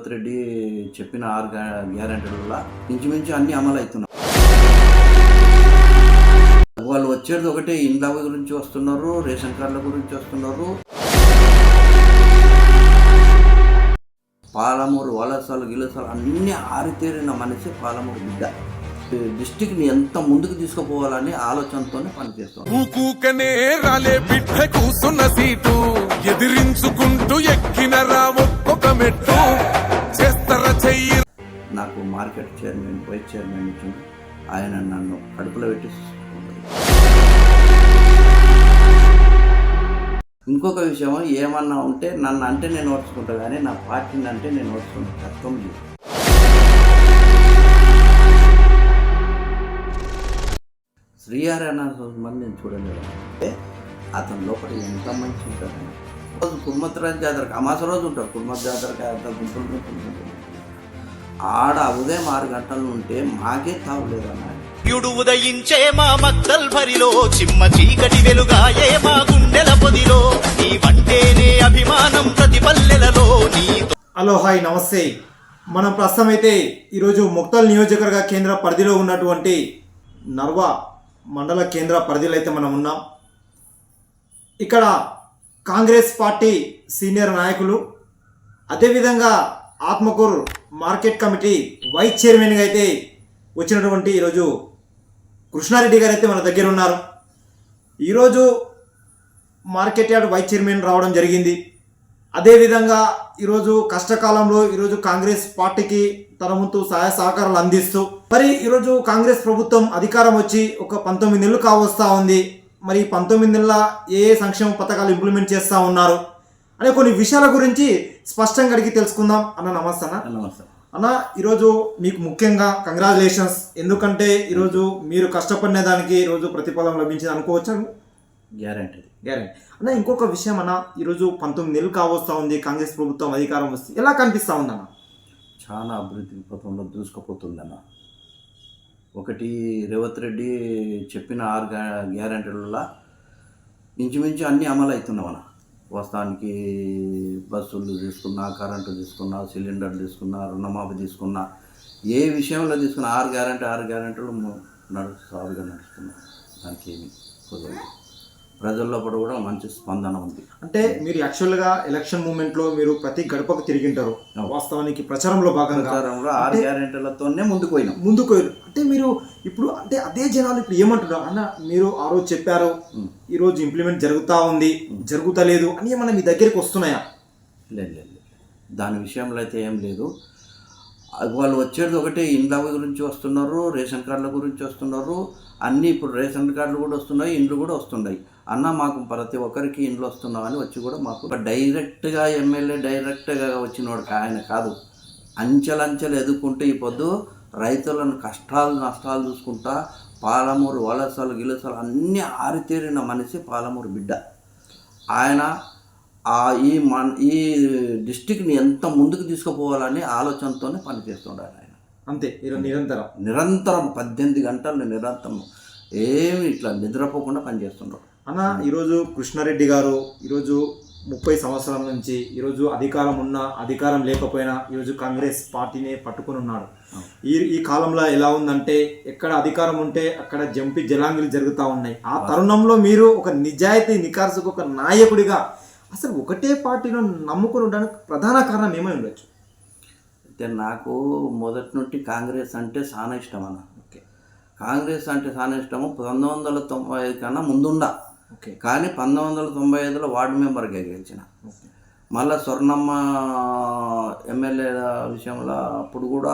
రేవంత్ రెడ్డి చెప్పిన 6 గ్యారెంటీల ఇంచుమించు అన్ని అమలు అవుతున్నాయి. వాళ్ళు వచ్చేది ఒకటే, ఇండ్ల గురించి వస్తున్నారు, రేషన్ కార్డుల గురించి వస్తున్నారు. పాలమూరు వలసలు గిలసలు అన్నీ ఆరితేరిన మనిషి పాలమూరు బిడ్డ. డిస్టిక్ని ఎంత ముందుకు తీసుకుపోవాలని ఆలోచనతోనే పనిచేస్తాం. ఎదిరించుకుంటూ ఎక్కినరా ఒక్కొక్క మెట్టు చేస్తారా చెయ్యి. నాకు మార్కెట్ చైర్మన్, వైస్ చైర్మన్ ఇచ్చింది. ఆయన నన్ను కడుపులో పెట్టి. ఇంకొక విషయం ఏమన్నా ఉంటే నన్ను అంటే నేను ఓర్చుకుంటా, కానీ నా పార్టీని అంటే నేను ఓర్చుకుంటా తత్వం లేదు. శ్రీహరి అన్న మంది నేను చూడలేదు. అంటే అతని లోపల ఎంత మంచి ఉంటుంది. రోజు కుర్మత్రాజ్ జాతరకు అమాస రోజు ఉంటారు. కుర్మత్ జాతరకి గుంటుంది. ఆడ ఉదయం 6 గంటలు ఉంటే మాకే తావులేదన్న. ఉదయించే మా మక్తల్ భరిలో చిమ్మ చీకటి వెలుగాయే మా గుండెల పొదిలో నీ వంటేనే అభిమానం ప్రతి పల్లెలలో. హలో, హాయ్, నమస్తే. మనం ప్రస్తుతం అయితే ఈరోజు ముక్తల్ నియోజకవర్గ కేంద్ర పరిధిలో ఉన్నటువంటి నర్వా మండల కేంద్ర పరిధిలో అయితే మనం ఉన్నాం. ఇక్కడ కాంగ్రెస్ పార్టీ సీనియర్ నాయకులు, అదేవిధంగా ఆత్మకూరు మార్కెట్ కమిటీ వైస్ చైర్మన్గా అయితే వచ్చినటువంటి ఈరోజు కృష్ణారెడ్డి గారు అయితే మన దగ్గర ఉన్నారు. ఈరోజు మార్కెట్ యార్డ్ వైస్ చైర్మన్ రావడం జరిగింది. అదేవిధంగా ఈరోజు కష్టకాలంలో ఈరోజు కాంగ్రెస్ పార్టీకి తన వంతు సహాయ సహకారాలు అందిస్తూ మరి ఈరోజు కాంగ్రెస్ ప్రభుత్వం అధికారం వచ్చి ఒక 19 నెలలు కావస్తా ఉంది. మరి 19 నెలల ఏ సంక్షేమ పథకాలు ఇంప్లిమెంట్ చేస్తూ ఉన్నారు అనే కొన్ని విషయాల గురించి స్పష్టంగా అడిగి తెలుసుకుందాం. అన్న నమస్తే. నమస్తే అన్న, ఈరోజు మీకు ముఖ్యంగా కంగ్రాచులేషన్స్. ఎందుకంటే ఈరోజు మీరు కష్టపడిన దానికి ఈరోజు ప్రతిఫలం లభించింది అనుకోవచ్చు. గ్యారెంటీ అన్న, ఇంకొక విషయం అన్న, ఈరోజు 19 నెలలు కావస్తా ఉంది కాంగ్రెస్ ప్రభుత్వం అధికారం వస్తే, ఎలా కనిపిస్తూ ఉందన్న? చాలా అభివృద్ధి పథంలో దూసుకుపోతుందన్న. ఒకటి, రేవంత్ రెడ్డి చెప్పిన 6 గ్యారెంటీల ఇంచుమించు అన్నీ అమలు అవుతున్నామన్న. వాస్తవానికి బస్సులు తీసుకున్నా, కరెంటు తీసుకున్నా, సిలిండర్ తీసుకున్నా, రుణమాఫీ తీసుకున్నా, ఏ విషయంలో తీసుకున్నా 6 గ్యారెంటీలు సాగుగా నడుస్తున్నాయి. దానికి ఏమి కుదరదు. ప్రజల్లో కూడా మంచి స్పందన ఉంది. అంటే మీరు యాక్చువల్గా ఎలక్షన్ మూమెంట్లో మీరు ప్రతి గడపకు తిరిగింటారు. వాస్తవానికి ప్రచారంలో భాగంగా 6 గ్యారెంటీలతోనే ముందుకు పోయినాం. అంటే మీరు ఇప్పుడు అంటే అదే జనాలు ఇప్పుడు ఏమంటున్నారు అన్న, మీరు ఆ రోజు చెప్పారు, ఈరోజు ఇంప్లిమెంట్ జరుగుతూ ఉంది, జరుగుతలేదు అని ఏమన్నా మీ దగ్గరికి వస్తున్నాయా? లేదు, దాని విషయంలో అయితే ఏం లేదు. వాళ్ళు వచ్చేది ఒకటే, ఇండ్ల గురించి వస్తున్నారు, రేషన్ కార్డుల గురించి వస్తున్నారు. అన్నీ ఇప్పుడు రేషన్ కార్డులు కూడా వస్తున్నాయి, ఇండ్లు కూడా వస్తున్నాయి. అన్న మాకు ప్రతి ఒక్కరికి ఇండ్లు వస్తున్నామని వచ్చి కూడా మాకు డైరెక్ట్గా ఎమ్మెల్యే డైరెక్ట్గా వచ్చినోడు ఆయన కాదు. అంచెలంచెలు ఎదుర్కొంటూ ఈ పొద్దు రైతులను కష్టాలు నష్టాలు చూసుకుంటా పాలమూరు వలసలు గిలసలు అన్నీ ఆరితేరిన మనిషి పాలమూరు బిడ్డ. ఆయన ఈ డిస్టిక్ని ఎంత ముందుకు తీసుకుపోవాలని ఆలోచనతోనే పనిచేస్తున్నాడు ఆయన. అంతే, నిరంతరం 18 గంటలు నిరంతరం ఏమి ఇట్లా నిద్రపోకుండా పనిచేస్తున్నాడు అన్న. ఈరోజు కృష్ణారెడ్డి గారు ఈరోజు 30 సంవత్సరాల నుంచి ఈరోజు అధికారం ఉన్నా అధికారం లేకపోయినా ఈరోజు కాంగ్రెస్ పార్టీని పట్టుకుని ఉన్నాడు. ఈ కాలంలో ఎలా ఉందంటే ఎక్కడ అధికారం ఉంటే అక్కడ జంపి జలాంగిలు జరుగుతూ ఉన్నాయి. ఆ తరుణంలో మీరు ఒక నిజాయితీ నికార్సుకు ఒక నాయకుడిగా అసలు ఒకటే పార్టీలో నమ్ముకుని ఉండడానికి ప్రధాన కారణం ఏమై ఉండొచ్చు? అయితే నాకు మొదటి నుండి కాంగ్రెస్ అంటే చాలా ఇష్టం అన్న. కాంగ్రెస్ అంటే చాలా ఇష్టము. 1995 కన్నా ముందుండా, కానీ 1995లో వార్డు మెంబర్గా గెలిచిన. మళ్ళీ స్వర్ణమ్మ ఎమ్మెల్యే విషయంలో అప్పుడు కూడా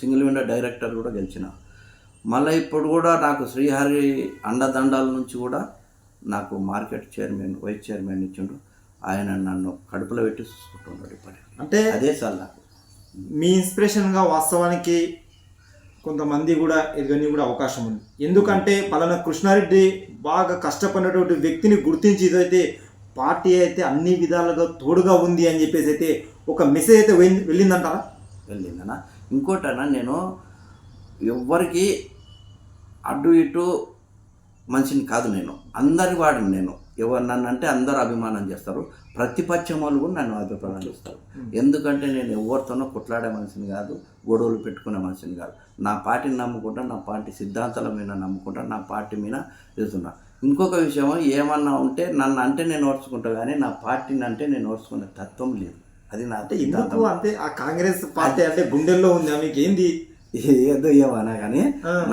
సింగిల్ విండో డైరెక్టర్ కూడా గెలిచిన. మళ్ళీ ఇప్పుడు కూడా నాకు శ్రీహరి అండదండాల నుంచి కూడా నాకు మార్కెట్ చైర్మన్, వైస్ చైర్మన్ ఇచ్చిండు. ఆయన నన్ను కడుపులో పెట్టి చూసుకుంటున్నాడు ఇప్పటికీ. అంటే అదే సార్ నాకు మీ ఇన్స్పిరేషన్గా వాస్తవానికి కొంతమంది కూడా ఎదగని కూడా అవకాశం ఉంది. ఎందుకంటే పలానా కృష్ణారెడ్డి బాగా కష్టపడినటువంటి వ్యక్తిని గుర్తించి ఇదైతే పార్టీ అయితే అన్ని విధాలుగా తోడుగా ఉంది అని చెప్పేసి అయితే ఒక మెసేజ్ అయితే వెళ్ళిందంటారా? వెళ్ళిందన్నా. ఇంకోటన్నా, నేను ఎవ్వరికి అడ్డు ఇటు మనిషిని కాదు, నేను అందరి వాడిని. నేను ఎవరు నన్ను అంటే అందరూ అభిమానం చేస్తారు, ప్రతిపక్షం వాళ్ళు కూడా నన్ను అభిప్రాయం చేస్తారు. ఎందుకంటే నేను ఎవరితోనో కొట్లాడే మనిషిని కాదు, గొడవలు పెట్టుకునే మనిషిని కాదు. నా పార్టీని నమ్ముకుంటా, నా పార్టీ సిద్ధాంతాల మీద నమ్ముకుంటా, నా పార్టీ మీద చేస్తున్నా. ఇంకొక విషయం ఏమన్నా ఉంటే నన్ను అంటే నేను ఓర్చుకుంటా, కానీ నా పార్టీని అంటే నేను ఓర్చుకునే తత్వం లేదు. అది నా అంటే ఎందుకు అంటే ఆ కాంగ్రెస్ పార్టీ అంటే గుండెల్లో ఉంది, మీకు ఏంది ఏదో ఏమన్నా కానీ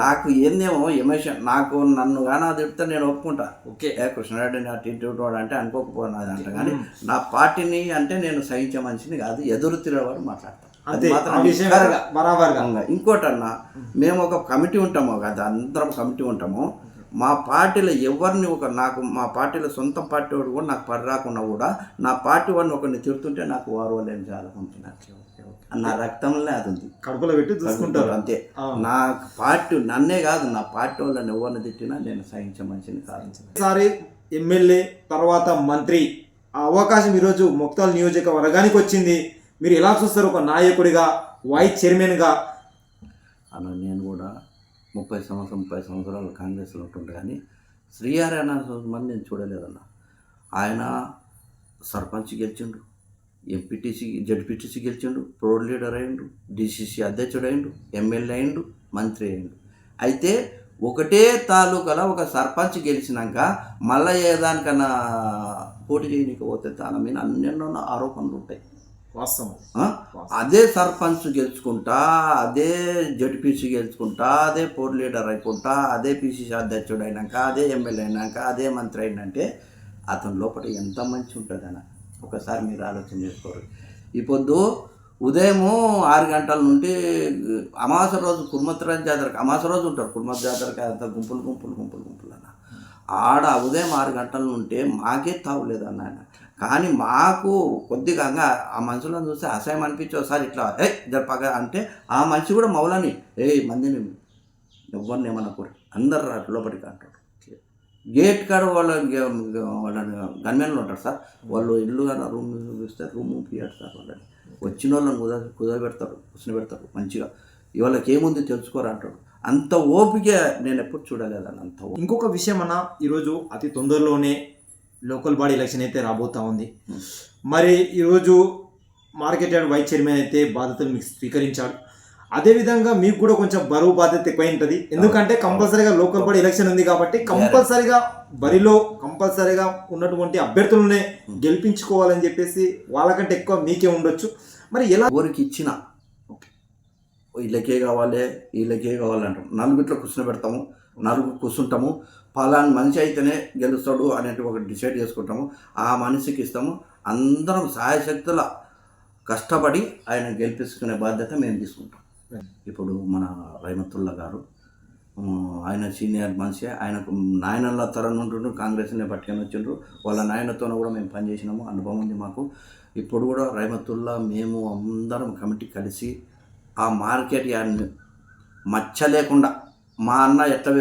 నాకు ఏందేమో ఎమోషన్, నాకు నన్ను కానీ అది చెప్తే నేను ఒప్పుకుంటా. ఓకే కృష్ణారెడ్డి నా టీటీవాడు అంటే అనుకోకపోయినది అంట, కానీ నా పార్టీని అంటే నేను సహించే మనిషిని కాదు, ఎదురు తిరగవాడు మాట్లాడతాను. ఇంకోటన్నా, మేము ఒక కమిటీ ఉంటాము కదా, అందరం కమిటీ ఉంటాము. మా పార్టీలో ఎవరిని నాకు మా పార్టీలో సొంత పార్టీ వాడు కూడా నాకు పని రాకుండా కూడా నా పార్టీ వాడిని ఒకరిని తిడుతుంటే నాకు వారు ఏం చేయాలనుకుంటున్నారు. నా రక్తంలో అది ఉంది, కడుపులో పెట్టి చూసుకుంటారు అంతే. నా పార్టీ నన్నే కాదు, నా పార్టీ వాళ్ళని ఎవరిని తిట్టినా నేను సహించే మనిషిని కాదు. ఈసారి ఎమ్మెల్యే తర్వాత మంత్రి ఆ అవకాశం ఈరోజు మొక్తాల్ నియోజకవర్గానికి వచ్చింది. మీరు ఎలా చూస్తారు ఒక నాయకుడిగా, వైస్ చైర్మన్గా? అలా నేను కూడా 30 సంవత్సరాలు కాంగ్రెస్లో ఉంటుండే, కానీ శ్రీహరి అన్న మంది నేను చూడలేదన్న. ఆయన సర్పంచ్ గెలిచిండు, ఎంపీటీసీ జడ్పీటీసీ గెలిచిండు, ప్రో లీడర్ అయ్యిండు, డిసిసి అధ్యక్షుడు అయ్యిండు, ఎమ్మెల్యే అయ్యిండు, మంత్రి అయ్యిండు. అయితే ఒకటే తాలూకాలో ఒక సర్పంచ్ గెలిచినాక మళ్ళీ ఏదానికన్నా పోటీ చేయకపోతే తన మీద అన్నెన్నో ఆరోపణలు ఉంటాయి. వాస్తవం. అదే సర్పంచ్ గెలుచుకుంటా, అదే జడ్పీసీ గెలుచుకుంటా, అదే పోటీ లీడర్ అయిపోతా, అదే పిసిసి అధ్యక్షుడు అయినాక, అదే ఎమ్మెల్యే అయినాక, అదే మంత్రి అయినంటే అతని లోపల ఎంత మంచి ఉంటుంది అన్న, ఒకసారి మీరు ఆలోచన చేసుకోరు. ఈ పొద్దు ఉదయము 6 గంటల నుండి అమాస రోజు కుర్మత్రాజ్ జాతరకి, అమాస రోజు ఉంటారు కుర్మత్ జాతరకి, అంత గుంపులు అన్న. ఆడ ఉదయం 6 గంటల నుండి మాకే తావులేదు అన్న. కానీ మాకు కొద్దిగా ఆ మనుషులను చూస్తే అసహ్యం అనిపించి ఒకసారి ఇట్లా జరపగా అంటే ఆ మనిషి కూడా మౌలని మందిని ఎవరిని ఏమనుకోరు, అందరు లోపలికి అంటారు. గేట్ కాడ వాళ్ళని గన్మెన్లు ఉంటారు సార్, వాళ్ళు ఇల్లు కానీ రూమ్ చూస్తే రూమ్ పియ్యారు సార్. వాళ్ళని వచ్చిన వాళ్ళని కుదరబెడతారు, కూర్చోబెడతారు మంచిగా, వాళ్ళకి ఏముంది తెలుసుకోరు అంటారు. అంత ఓపిక నేను ఎప్పుడు చూడలేదని అంత. ఇంకొక విషయం అన్న, ఈరోజు అతి తొందరలోనే లోకల్ బాడీ ఎలక్షన్ అయితే రాబోతా ఉంది. మరి ఈరోజు మార్కెట్ యార్డ్ వైస్ చైర్మన్ అయితే బాధ్యతలు మీకు స్వీకరించాడు. అదేవిధంగా మీకు కూడా కొంచెం బరువు బాధ్యత ఎక్కువ ఉంటుంది, ఎందుకంటే కంపల్సరీగా లోకల్ బాడీ ఎలక్షన్ ఉంది కాబట్టి కంపల్సరీగా బరిలో కంపల్సరీగా ఉన్నటువంటి అభ్యర్థులనే గెలిపించుకోవాలని చెప్పేసి వాళ్ళకంటే ఎక్కువ మీకే ఉండొచ్చు. మరి ఎలా ఊరికి ఇచ్చిన వీళ్ళకే కావాలి వీళ్ళకే కావాలంటాం, నలుగురిలో కూర్చోబెడతాము, నలుగురు కూర్చుంటాము, పలానా మనిషి అయితేనే గెలుస్తాడు అనేది ఒకటి డిసైడ్ చేసుకుంటాము, ఆ మనిషికి ఇస్తాము. అందరం సాయశక్తుల కష్టపడి ఆయన గెలిపించుకునే బాధ్యత మేము తీసుకుంటాం. ఇప్పుడు మన రహమతుల్లా గారు ఆయన సీనియర్ మనిషి, ఆయనకు నాయనల తరం ఉంటుండ్రు, కాంగ్రెస్ని పట్టుకొని వచ్చిండ్రు, వాళ్ళ నాయనతోనూ కూడా మేము పనిచేసినాము, అనుభవం ఉంది మాకు. ఇప్పుడు కూడా రహమతుల్లా మేము అందరం కమిటీ కలిసి ఆ మార్కెట్ యార్డ్ని మచ్చ లేకుండా మా అన్న ఎట్లా,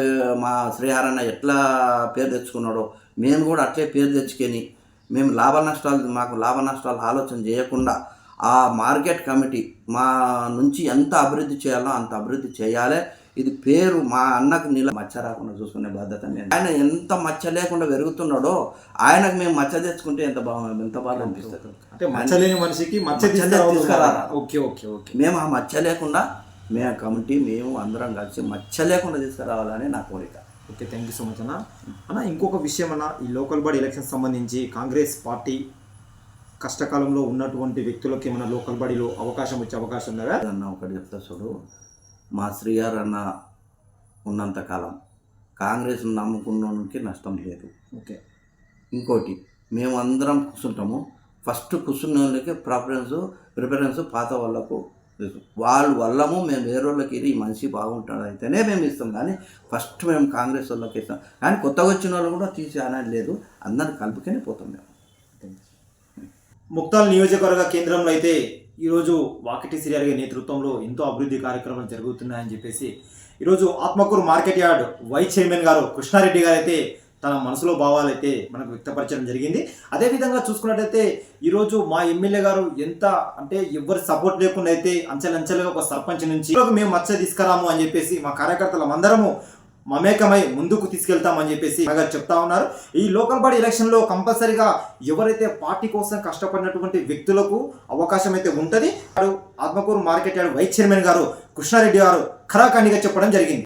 మా శ్రీహరి అన్న ఎట్లా పేరు తెచ్చుకున్నాడో మేము కూడా అట్లే పేరు తెచ్చుకొని మేము మాకు లాభ నష్టాలు ఆలోచన చేయకుండా ఆ మార్కెట్ కమిటీ మా నుంచి ఎంత అభివృద్ధి చేయాలో అంత అభివృద్ధి చేయాలి. ఇది పేరు మా అన్నకు మచ్చ రాకుండా చూసుకునే బాధ్యత నేను. ఆయన ఎంత మచ్చ లేకుండా పెరుగుతున్నాడో ఆయనకు మేము మచ్చ తెచ్చుకుంటే ఎంత బాగా అనిపిస్తుంది. అంటే మచ్చ లేని మనిషికి మచ్చ తీసుకురా. Okay okay okay. మేము ఆ మచ్చ లేకుండా మేము కమిటీ మేము అందరం కలిసి మచ్చ లేకుండా తీసుకురావాలని నా కోరిక. Okay, thank you so much అన్న. ఇంకొక విషయం అన్న, ఈ లోకల్ బాడీ ఎలక్షన్ సంబంధించి కాంగ్రెస్ పార్టీ కష్టకాలంలో ఉన్నటువంటి వ్యక్తులకి మన లోకల్ బాడీలో అవకాశం వచ్చే అవకాశం ఉందా అన్న? ఒకటి చెప్తా చూడు, మా శ్రీహరి అన్న ఉన్నంతకాలం కాంగ్రెస్ను నమ్ముకున్నోనికి నష్టం లేదు. ఓకే. ఇంకోటి మేము అందరం కూర్చుంటాము, ఫస్ట్ కూర్చున్న వాళ్ళకి ప్రిఫరెన్స్ పాత వాళ్ళకు వాళ్ళ వల్లము మేము వేరే వాళ్ళకి ఈ మనిషి బాగుంటాడు అయితేనే మేము ఇస్తాం, కానీ ఫస్ట్ మేము కాంగ్రెస్ వాళ్ళకి ఇస్తాం. కానీ కొత్తగా వచ్చిన వాళ్ళు కూడా తీసి అనేది లేదు, అందరిని కలుపుకొని పోతాం మేము. ముక్తాల్ నియోజకవర్గ కేంద్రంలో అయితే ఈరోజు వాకిటి శ్రీహరి గారి నేతృత్వంలో ఎంతో అభివృద్ధి కార్యక్రమాలు జరుగుతున్నాయని చెప్పేసి ఈరోజు Atmakur market yard vice chairman గారు కృష్ణారెడ్డి గారు అయితే తన మనసులో భావాలు అయితే మనకు వ్యక్తపరచడం జరిగింది. అదేవిధంగా చూసుకున్నట్టయితే ఈరోజు మా ఎమ్మెల్యే గారు ఎంత అంటే ఎవరి సపోర్ట్ లేకుండా అయితే అంచెలంచెలుగా ఒక సర్పంచ్ నుంచి మేము మచ్చ తీసుకురాము అని చెప్పేసి మా కార్యకర్తలం అందరము మమేకమై ముందుకు తీసుకెళ్తామని చెప్పేసి గారు చెప్తా ఉన్నారు. ఈ లోకల్ బాడీ ఎలక్షన్లో కంపల్సరీగా ఎవరైతే పార్టీ కోసం కష్టపడినటువంటి వ్యక్తులకు అవకాశం అయితే ఉంటుంది. Atmakur market yard vice chairman గారు కృష్ణారెడ్డి గారు ఖరాఖండిగా చెప్పడం జరిగింది.